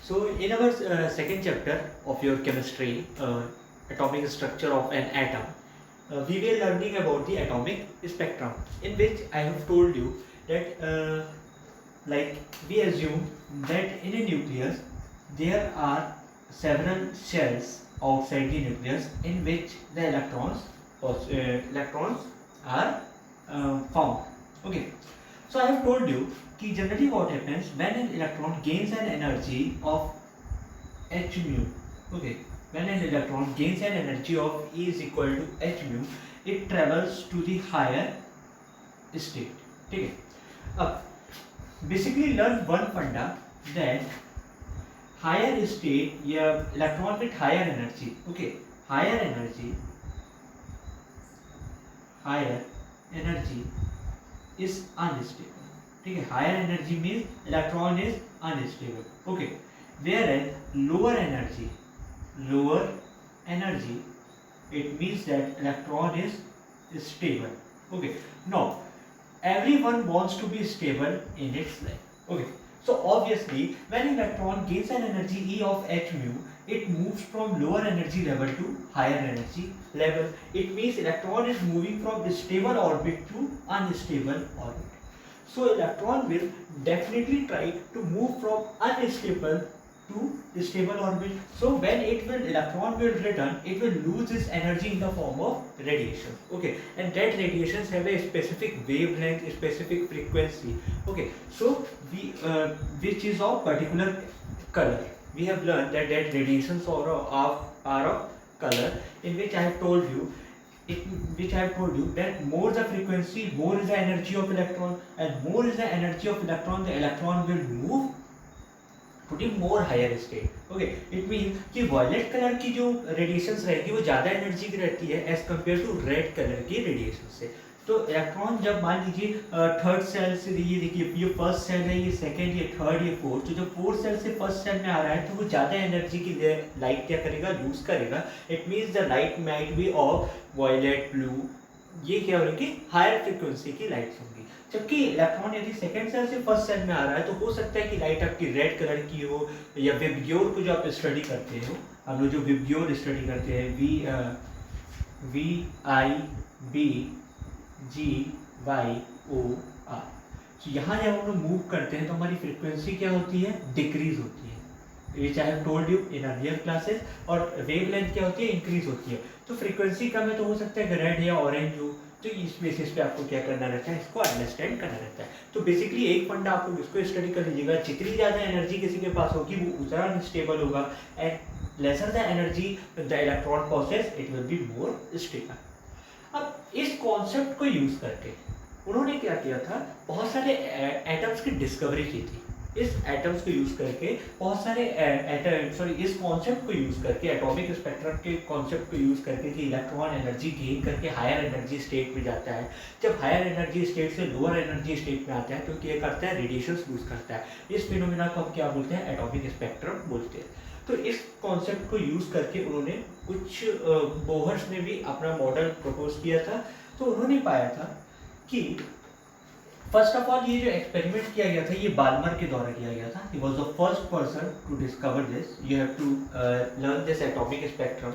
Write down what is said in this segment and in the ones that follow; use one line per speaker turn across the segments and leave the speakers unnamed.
So, in our second chapter of your chemistry, atomic structure of an atom, we were learning about the atomic spectrum, in which I have told you that, like, we assume that in a nucleus there are several shells outside the nucleus in which the electrons are found. Okay, so I have told you कि generally what happens when an electron gains an energy of h mu. Okay, when an electron gains an energy of E is equal to h mu, it travels to the higher state. ठीक है, अब basically learn one funda that higher state या electron with higher energy. Okay, higher energy is unstable. ठीक है, higher energy means electron is unstable. Okay, where as lower energy it means that electron is stable. Okay, now everyone wants to be stable in its life. Okay, so obviously when electron gains an energy E of h mu, it moves from lower energy level to higher energy level. It means electron is moving from stable orbit to unstable orbit. So electron will definitely try to move from unstable to stable orbit. So when electron will return, it will lose its energy in the form of radiation. Okay, and that radiations have a specific wavelength, a specific frequency. Okay, so which is of particular color. We have learned that radiations are of color, in which I have told you that more the frequency, more is the energy of electron, and more is the energy of electron, the electron will move to the more higher state. Okay, it means कि violet color की जो radiations रहेगी वो ज़्यादा energy की रहती है as compared to red color की radiation से. तो इलेक्ट्रॉन जब मान लीजिए थर्ड सेल से, ये देखिए ये फर्स्ट सेल है, ये सेकंड, ये थर्ड, ये फोर्थ, तो जब फोर्थ सेल से फर्स्ट सेल में आ रहा है तो वो ज़्यादा एनर्जी की लाइट क्या करेगा, लूज करेगा. It means the light might be of violet, blue, ये क्या होगी, हायर फ्रिक्वेंसी की लाइट्स होंगी. जबकि इलेक्ट्रॉन यदि सेकंड सेल से फर्स्ट सेल में आ रहा है तो हो सकता है कि लाइट आपकी रेड कलर की हो, या विबग्योर को जो आप स्टडी करते हो, हम लोग जो विबग्योर स्टडी करते हैं, VIBGYOR, तो यहाँ जब हम लोग मूव करते हैं तो हमारी फ्रीक्वेंसी क्या होती है, डिक्रीज होती है, which I have told you in earlier classes. और वेवलेंथ क्या होती है, इंक्रीज होती है. तो फ्रीक्वेंसी कम है तो हो सकता है रेड या ऑरेंज हो. तो इस बेसिस पे आपको क्या करना रहता है, इसको अंडरस्टैंड करना रहता है. तो बेसिकली एक फंडा आप लोग इसको स्टडी कर लीजिएगा, जितनी ज़्यादा एनर्जी किसी के पास होगी वो उतना अनस्टेबल होगा, and lesser the energy the electron process, it will be more stable. अब इस कॉन्सेप्ट को यूज करके उन्होंने क्या किया था, बहुत सारे एटम्स की डिस्कवरी की थी. इस एटम्स को यूज करके बहुत सारे इस कॉन्सेप्ट को यूज करके, एटॉमिक स्पेक्ट्रम के कॉन्सेप्ट को यूज करके कि इलेक्ट्रॉन एनर्जी गेन करके हायर एनर्जी स्टेट में जाता है. जब हायर एनर्जी स्टेट से लोअर एनर्जी स्टेट में आता है तो क्या करता है, रेडिएशन लूज करता है. इस फिनोमेना को हम क्या बोलते हैं, एटॉमिक स्पेक्ट्रम बोलते हैं. तो इस कॉन्सेप्ट को यूज करके उन्होंने कुछ बोहर्स ने भी अपना मॉडल प्रपोज किया था. तो उन्होंने पाया था कि फर्स्ट ऑफ ऑल ये जो एक्सपेरिमेंट किया गया था ये बाल्मर के द्वारा किया गया था. He was the first person to discover this. You have to learn this atomic spectrum,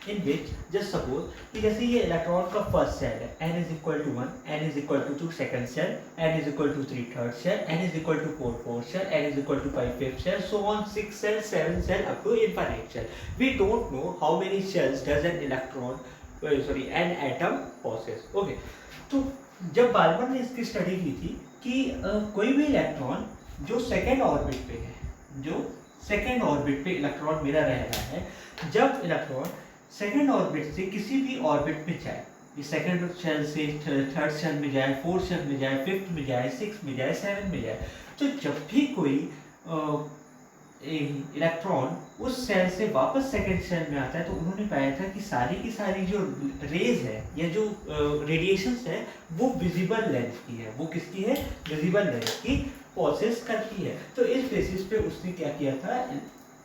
in which just suppose कि जैसे ये इलेक्ट्रॉन का फर्स्ट सेल है, n is equal to 1, n is equal to 2 second shell, n is equal to 3 third shell, n is equal to 4 fourth shell, n is equal to 5 fifth shell, so on 6 shell, 7 cell, up to infinite shell. We don't know how many shells does an an atom possess. Okay, तो जब Balmer ने इसकी study की थी कि कोई भी electron जो सेकेंड ऑर्बिट पे है, जो सेकेंड ऑर्बिट पे इलेक्ट्रॉन मेरा रह रहा है, जब इलेक्ट्रॉन सेकेंड ऑर्बिट से किसी भी ऑर्बिट में जाए, ये सेकेंड सेल से थर्ड सेल में जाए, फोर्थ सेल में जाए, फिफ्थ में जाए, सिक्स में जाए, सेवन में जाए, तो जब भी कोई इलेक्ट्रॉन उस सेल से वापस सेकेंड सेल में आता है तो उन्होंने पाया था कि सारी की सारी जो रेज है या जो रेडिएशंस है वो विजिबल लेंथ की है. वो किसकी है, विजिबल लेंथ की प्रोसेस करती है. तो इस बेसिस पे उसने क्या किया था,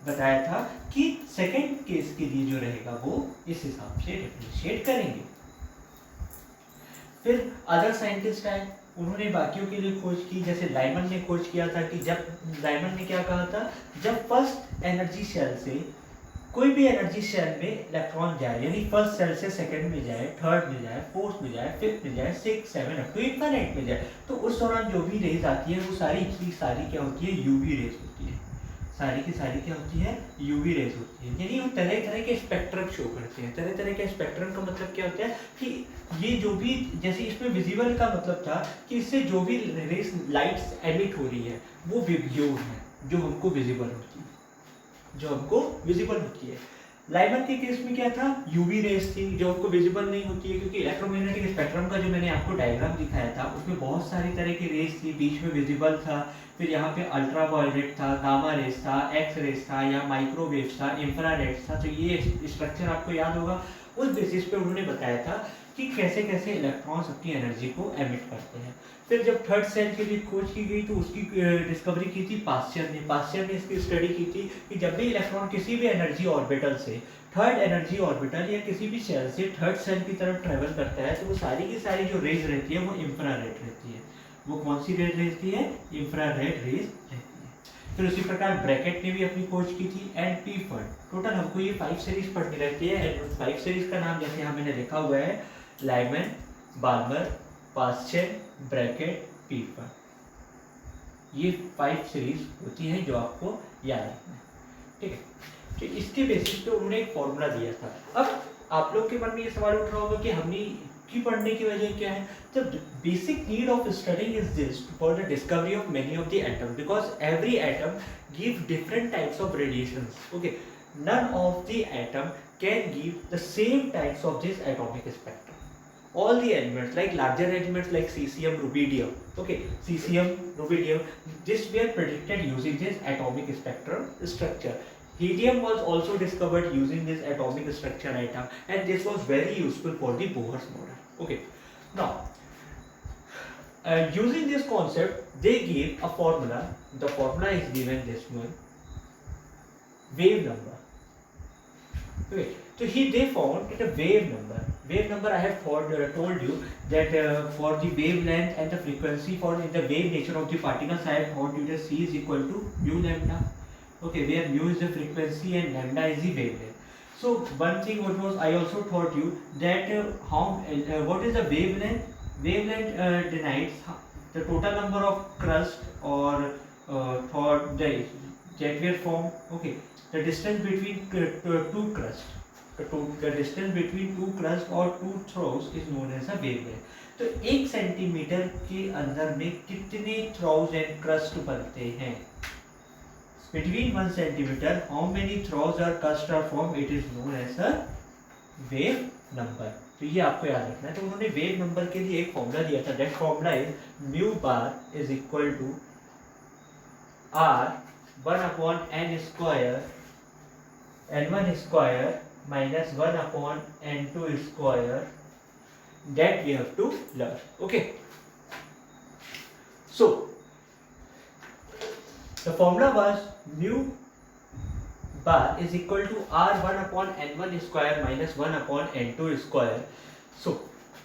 बताया था कि सेकेंड केस के लिए जो रहेगा वो इस हिसाब से डिफरेंशिएट करेंगे. फिर अदर साइंटिस्ट आए, उन्होंने बाकियों के लिए खोज की, जैसे लाइमन ने खोज किया था कि जब लाइमन ने क्या कहा था, जब फर्स्ट एनर्जी शेल से कोई भी एनर्जी शेल में इलेक्ट्रॉन जाए, यानी फर्स्ट सेल से सेकंड में जाए, थर्ड में जाए, फोर्थ में जाए, फिफ्थ में जाए, six seven up to infinite में जाए, तो उस दौरान जो भी रेज आती है वो सारी की सारी क्या होती है, यूवी रेज होती है। सारी की सारी क्या होती है, यूवी रेज होती है। यानी वो तरह तरह के स्पेक्ट्रम शो करते हैं। तरह तरह के स्पेक्ट्रम का मतलब क्या होता है कि ये जो भी, जैसे इसमें विजिबल का मतलब था कि इससे जो भी रेज लाइट्स एमिट हो रही है वो विब्यूज है, जो हमको विजिबल होती है, जो हमको विजिबल होती है। लाइमन के केस में क्या था, यूवी रेस थी जो हमको विजिबल नहीं होती है, क्योंकि इलेक्ट्रोमैग्नेटिक स्पेक्ट्रम का जो मैंने आपको डायग्राम दिखाया था उसमें बहुत सारी तरह की रेस थी, बीच में विजिबल था, फिर यहाँ पे अल्ट्रा वायलेट था, गामा रेस था, एक्स रेस था, या माइक्रोवेव था, इंफ्रारेड था। तो ये स्ट्रक्चर आपको याद होगा। उस बेसिस पे उन्होंने बताया था कि कैसे कैसे इलेक्ट्रॉन्स अपनी एनर्जी को एमिट करते हैं। फिर जब थर्ड सेल के लिए खोज की गई तो उसकी डिस्कवरी की थी पास्चर ने। पास्चर ने इसकी स्टडी की थी कि जब भी इलेक्ट्रॉन किसी भी एनर्जी ऑर्बिटल से थर्ड एनर्जी ऑर्बिटल या किसी भी सेल से थर्ड सेल की तरफ ट्रेवल करता है तो वो सारी की सारी जो रेज रहती है वो इंफ्रारेड रहती है। वो कौन सी रेज रहती है, इंफ्रारेड रेज रहती है। फिर उसी प्रकार ब्रैकेट ने भी अपनी खोज की थी, एंड पीफर्ड। टोटल हमको ये 5 सीरीज पढ़नी रहती है। 5 सीरीज का नाम जैसे यहाँ मैंने लिखा हुआ है, लाइमन, बाल्मर, पास्चर, ब्रैकेट, पीफर्ड। ये 5 सीरीज होती हैं जो आपको याद रखना है, ठीक है। तो इसके बेसिस पे उन्होंने एक फॉर्मूला दिया था। अब आप लोग के मन में ये सवाल उठ रहा होगा कि हमने की पढ़ने की वजह क्या है। तो basic need of studying is this for the discovery of many of the atom, because every atom give different types of radiations. Okay, none of the atom can give the same types of this atomic spectrum. All the elements, like larger elements like cesium, rubidium, okay, cesium, rubidium, this were predicted using this atomic spectrum structure. Helium was also discovered using this atomic structure item, and this was very useful for the Bohr's model. Okay, now using this concept, they gave a formula. The formula is given this one, wave number. Okay, so they found the wave number. Wave number, I have told you that for the wavelength and the frequency for in the wave nature of the particles, I have told you that C is equal to mu lambda. Okay, where mu is the frequency and lambda is the wavelength. So one thing what was I also taught you that what is the wavelength? Wavelength denotes the total number of crust or thought that were formed. Okay, the distance between two crust, the distance between two crust or two throws is known as a wavelength. तो 1 centimetre के अंदर में कितने throws and crust बनते हैं? Between 1 centimeter, how many throws or crust are formed? It is known as a wave number. तो ये आपको याद रखना है। तो उन्होंने वेव नंबर के लिए एक फॉर्मूला दिया था। That formula is mu bar is equal to r 1 upon n square n1 square minus 1 upon n2 square, that we have to learn. Okay, so the formula was mu bar is equal to r1 upon n1 square minus 1 upon n2 square. So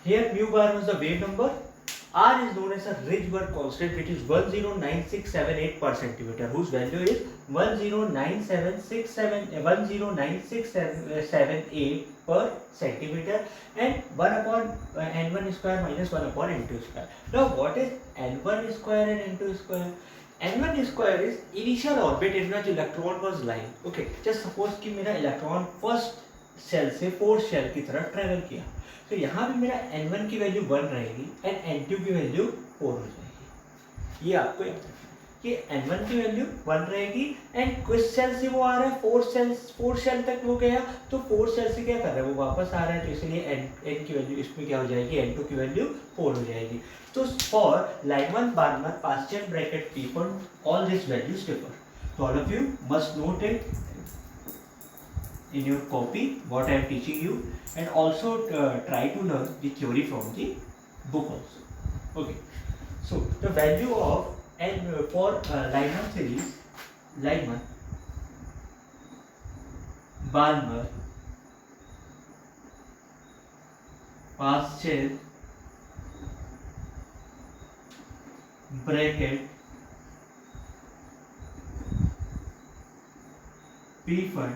here mu bar was the wave number. R is known as a Rydberg constant, which is 109678 per centimeter, whose value is 109678 per centimeter, and 1 upon n1 square minus 1 upon n2 square. Now what is n1 square and n2 square? n1 square is initial orbit in which electron was lying. Okay, just suppose कि मेरा electron first cell से fourth cell की तरफ travel किया, तो यहाँ भी मेरा n1 की वैल्यू 1 रहेगी एंड n2 की वैल्यू 4 हो जाएगी। ये आपको याद रखना है कि n1 की वैल्यू 1 रहेगी एंड किस सेल से वो आ रहा है, 4 सेल तक वो गया, तो 4 सेल से क्या कर रहा है, वो वापस आ रहा है, तो इसलिए n की वैल्यू इसमें क्या हो जाएगी, n2 की वैल्यू 4 हो जाएगी। तो for Lyman, Balmer, Paschen, Brackett, Pfund, all this values differ. तो all of you must note it in your copy what I am teaching you, and also try to learn the theory from the book also. Okay, so the value of n for Lyman series, Lyman, Balmer, Pasteur, bracket P fund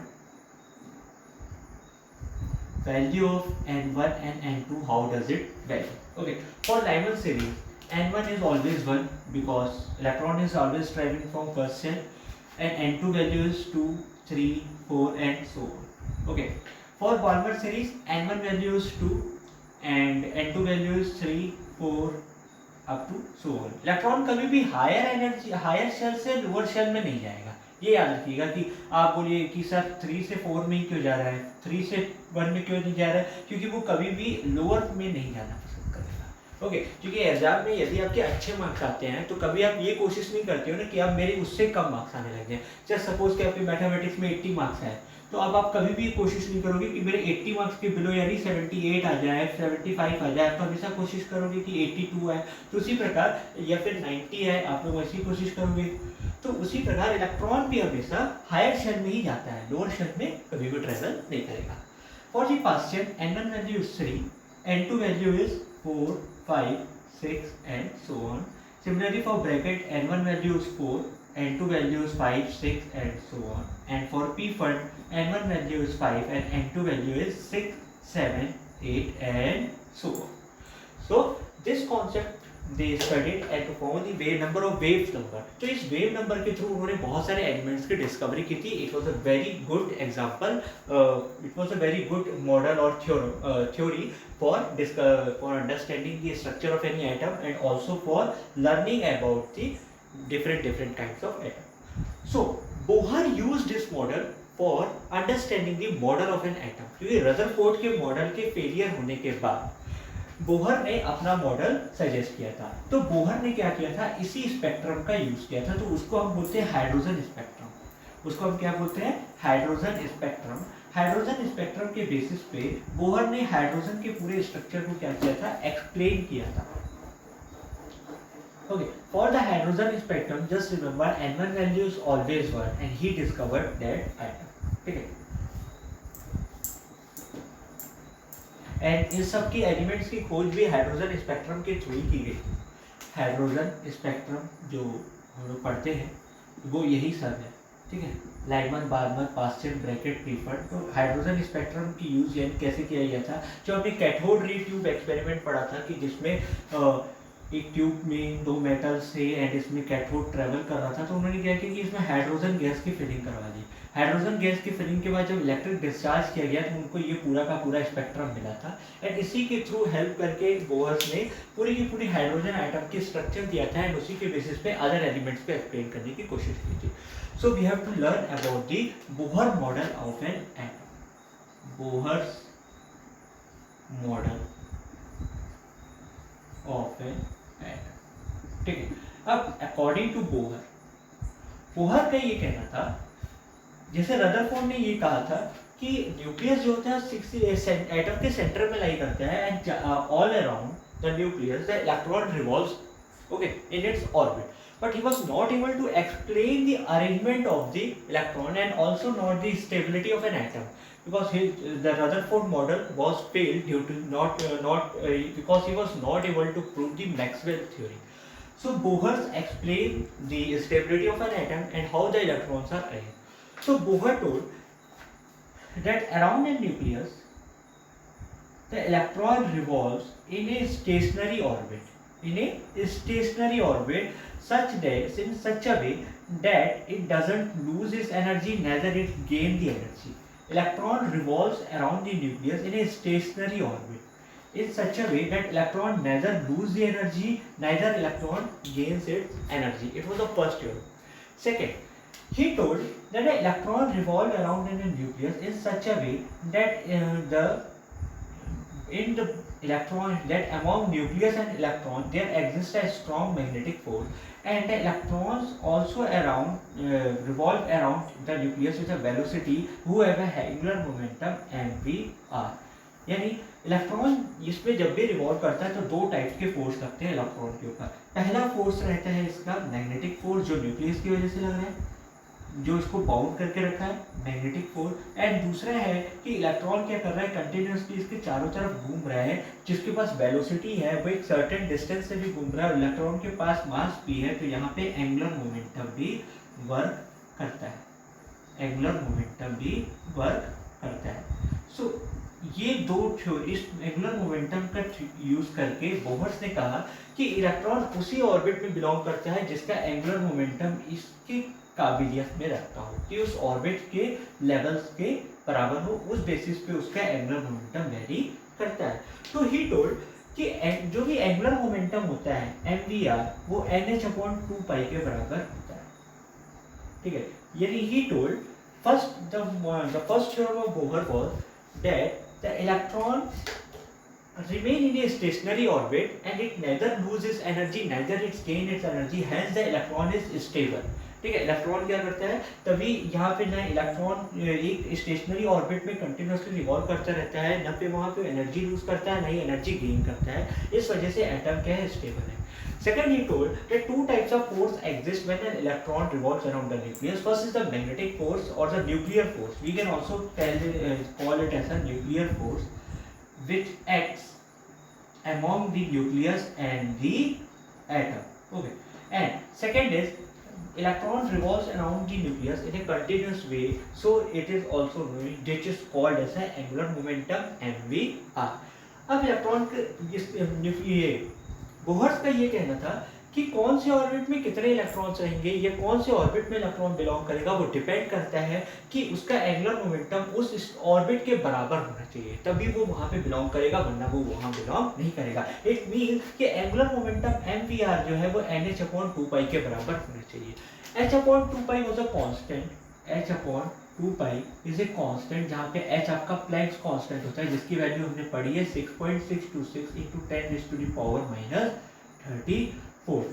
value of n1 and n2, how does it vary? Okay, for Lyman series, n1 is always 1 because electron is always traveling from first shell, and n2 value is 2, 3, 4 and so on. Okay, for Balmer series, n1 value is 2 and n2 value is 3, 4 up to so on. Electron कभी भी higher energy higher shell से lower shell में नहीं जाएगा, ये याद रखिएगा कि आप बोलिए कि सर 3 से 4 में क्यों जा रहा है, 3 से 1 में क्यों नहीं जा रहा है, क्योंकि वो कभी भी लोअर में नहीं जाना पसंद करेगा। ओके, क्योंकि एग्जाम में यदि आपके अच्छे मार्क्स आते हैं तो कभी आप ये कोशिश नहीं करते हो ना कि आप मेरे उससे कम मार्क्स आने लग जाए। जैसे सपोज कि आपके मैथमेटिक्स में 80 मार्क्स है तो अब आप कभी भी कोशिश नहीं करोगे कि मेरे 80 मार्क्स के बिलो यानी 78 आ जाए, 75 आ जाए, तो हमेशा कोशिश करोगे कि 82 है। तो उसी प्रकार या फिर 90 है, आप लोग वैसी कोशिश करोगे। तो उसी प्रकार इलेक्ट्रॉन भी हमेशा हायर शेल में ही जाता है, लोअर शेल में कभी भी ट्रेवल नहीं करेगा। For the Paschen n1 value is 3, n2 value is 4, 5, 6 and so on. Similarly for bracket n1 value is 4, n2 value is 5, 6 and so on. And for P fund n1 value is 5 and n2 value is 6, 7, 8 and so on. So this concept they studied and to found the wave number of waves number. तो इस wave number के through उन्होंने बहुत सारे elements की discovery की थी। It was a very good example. It was a very good model or theory for understanding the structure of any atom and also for learning about the different kinds of atom. So Bohr used this model for understanding the model of an atom. क्योंकि Rutherford के model के failure होने के बाद Bohr ने अपना model suggest किया था। तो बोहर ने क्या किया था, इसी स्पेक्ट्रम का यूज किया था। तो उसको हम बोलते हैं हाइड्रोजन स्पेक्ट्रम। उसको हम क्या बोलते हैं, हाइड्रोजन स्पेक्ट्रम। हाइड्रोजन स्पेक्ट्रम के बेसिस पे बोहर ने हाइड्रोजन के पूरे स्ट्रक्चर को क्या किया था, एक्सप्लेन किया था। Okay, for the hydrogen spectrum, just remember n1 value is always 1 and he discovered that atom. ठीक है, and इन सब की एलिमेंट्स की खोज भी हाइड्रोजन स्पेक्ट्रम के थ्रू ही की गई। हाइड्रोजन स्पेक्ट्रम जो हम लोग पढ़ते हैं वो यही सब है, ठीक है, Lyman, Barmer, Paschen, bracket, preferred. तो हाइड्रोजन स्पेक्ट्रम की यूज यानी कैसे किया गया था, जो हमने कैथोड रे ट्यूब एक्सपेरिमेंट पढ़ा था कि जिसमें एक ट्यूब में 2 मेटल से एंड इसमें कैथोड ट्रेवल कर रहा था। तो उन्होंने क्या किया कि इसमें हाइड्रोजन गैस की फिलिंग करवा दी। हाइड्रोजन गैस की फिलिंग के बाद जब इलेक्ट्रिक डिस्चार्ज किया गया तो उनको ये पूरा का पूरा स्पेक्ट्रम मिला था एंड इसी के थ्रू हेल्प करके बोहर ने पूरी की पूरी हाइड्रोजन आइटम की स्ट्रक्चर दिया था एंड उसी के बेसिस पे अदर एलिमेंट्स पे एक्सप्लेन करने की कोशिश की थी। So we have to learn about the Bohr model of an atom. Bohr's model of an atom, ठीक है। अब अकॉर्डिंग टू बोहर, बोहर का ये कहना था, जैसे रदरफोर्ड ने ये कहा था कि न्यूक्लियस जो होता है एटम के सेंटर में लाई करता है and all around the nucleus the electron revolves, okay, in its orbit, but he was not able to explain the arrangement of the electron and also not the stability of an atom because the Rutherford model was failed due to because he was not able to prove the Maxwell theory. So Bohr explained the stability of an atom and how the electrons are arranged. So Bohr told that around a nucleus the electron revolves in a stationary orbit, such that in such a way that it doesn't lose its energy, neither it gain the energy. Electron revolves around the nucleus in a stationary orbit in such a way that electron neither lose the energy, neither electron gains its energy. It was the first theory. Second, he told that the electron revolve around in a nucleus in such a way that among nucleus and electron there exists a strong magnetic force and the electrons also revolve around the nucleus with a velocity who have a angular momentum mvr। यानी electron इसमें जब भी revolve करता है तो 2 type के force लगते हैं इलेक्ट्रॉन के ऊपर। पहला फोर्स रहता है इसका मैग्नेटिक फोर्स जो न्यूक्लियस की वजह से लग रहा है, जो इसको बाउंड करके रखा है, मैग्नेटिक फोर्स। एंड दूसरा है कि इलेक्ट्रॉन क्या कर रहा है, कंटिन्यूसली इसके चारों तरफ घूम रहा है, जिसके पास वेलोसिटी है वो एक सर्टेन डिस्टेंस से भी घूम रहा है, इलेक्ट्रॉन के पास मास भी है, तो यहाँ पे एंगुलर मोमेंटम भी वर्क करता है, एंगुलर मोमेंटम भी वर्क करता है। सो ये दो थ्योरीज एंगुलर मोमेंटम का यूज करके बोहर्स ने कहा कि इलेक्ट्रॉन उसी ऑर्बिट में बिलोंग करता है जिसका एंगुलर मोमेंटम इसकी काबिलियत में रखता हो, कि उस ऑर्बिट के लेवल्स के बराबर हो, उस बेसिस पे उसका एंगुलर मोमेंटम वेरी करता है। तो ही टोल्ड कि जो भी एंगुलर मोमेंटम होता है mvr वो nh/2π के बराबर होता है, ठीक है। यानी he told the first theorem of Bohr was that the electron remain in a stationary orbit and it neither loses energy neither it gain its energy, hence the electron is stable, ठीक है। Electron क्या करता है, तभी यहाँ पे ना electron एक स्टेशनरी ऑर्बिट में कंटिन्यूसली रिवॉल्व करता रहता है, न पे वहाँ पे एनर्जी लूज करता है, न ही एनर्जी गेन करता है, इस वजह से एटम क्या है, स्टेबल है। Second, he told that two types of force exist when an electron revolves around the nucleus. First is the magnetic force or the nuclear force. We can also call it as a nuclear force, which acts among the nucleus and the atom. Okay. And second is electron revolves around the nucleus in a continuous way, so it is also known, which is called as an angular momentum mvr. अब electron Bohr's का ये कहना था कि कौन से orbit में कितने इलेक्ट्रॉन्स रहेंगे या कौन से ऑर्बिट में इलेक्ट्रॉन बिलोंग करेगा, वो डिपेंड करता है कि उसका एंगुलर मोमेंटम उस ऑर्बिट के बराबर होना चाहिए, तभी वो वहाँ पे बिलोंग करेगा, वरना वो वहाँ बिलोंग नहीं करेगा। इट मीन्स कि एंगुलर मोमेंटम mvr जो है वो nh/2π के बराबर होना चाहिए। h/2π was a constant, h/2π is a constant, जहाँ पे h आपका प्लैंक्स कांस्टेंट होता है, जिसकी वैल्यू हमने पढ़ी है 6.626 × 10⁻⁻34,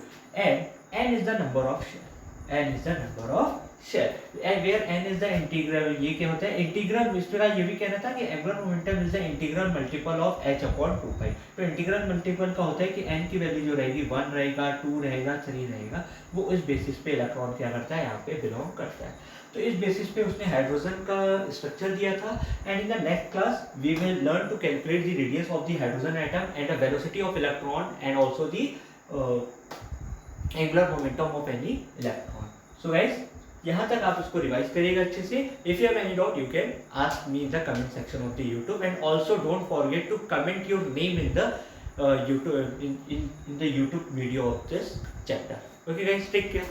and n is the number of shell, and where n is the integral, ये क्या होता है, इंटीग्रल। इस तरह ये भी कहना था कि angular momentum is the integral multiple of h/2π। तो इंटीग्रल मल्टीपल का होता है कि n की वैल्यू जो रहेगी 1 रहेगा, 2 रहेगा, 3 रहेगा, वो इस बेसिस पे इलेक्ट्रॉन क्या करता है, यहाँ पे बिलोंग करता है। तो इस बेसिस पे उसने हाइड्रोजन का स्ट्रक्चर दिया था। And in the next class we will learn to calculate the radius of the hydrogen atom and the velocity of electron and also the angular momentum of any electron. So guys, यहाँ तक आप इसको revise करिएगा अच्छे से। If you have any doubt you can ask me in the comment section of the YouTube, and also don't forget to comment your name in the YouTube in the YouTube video of this chapter. Okay guys, take care.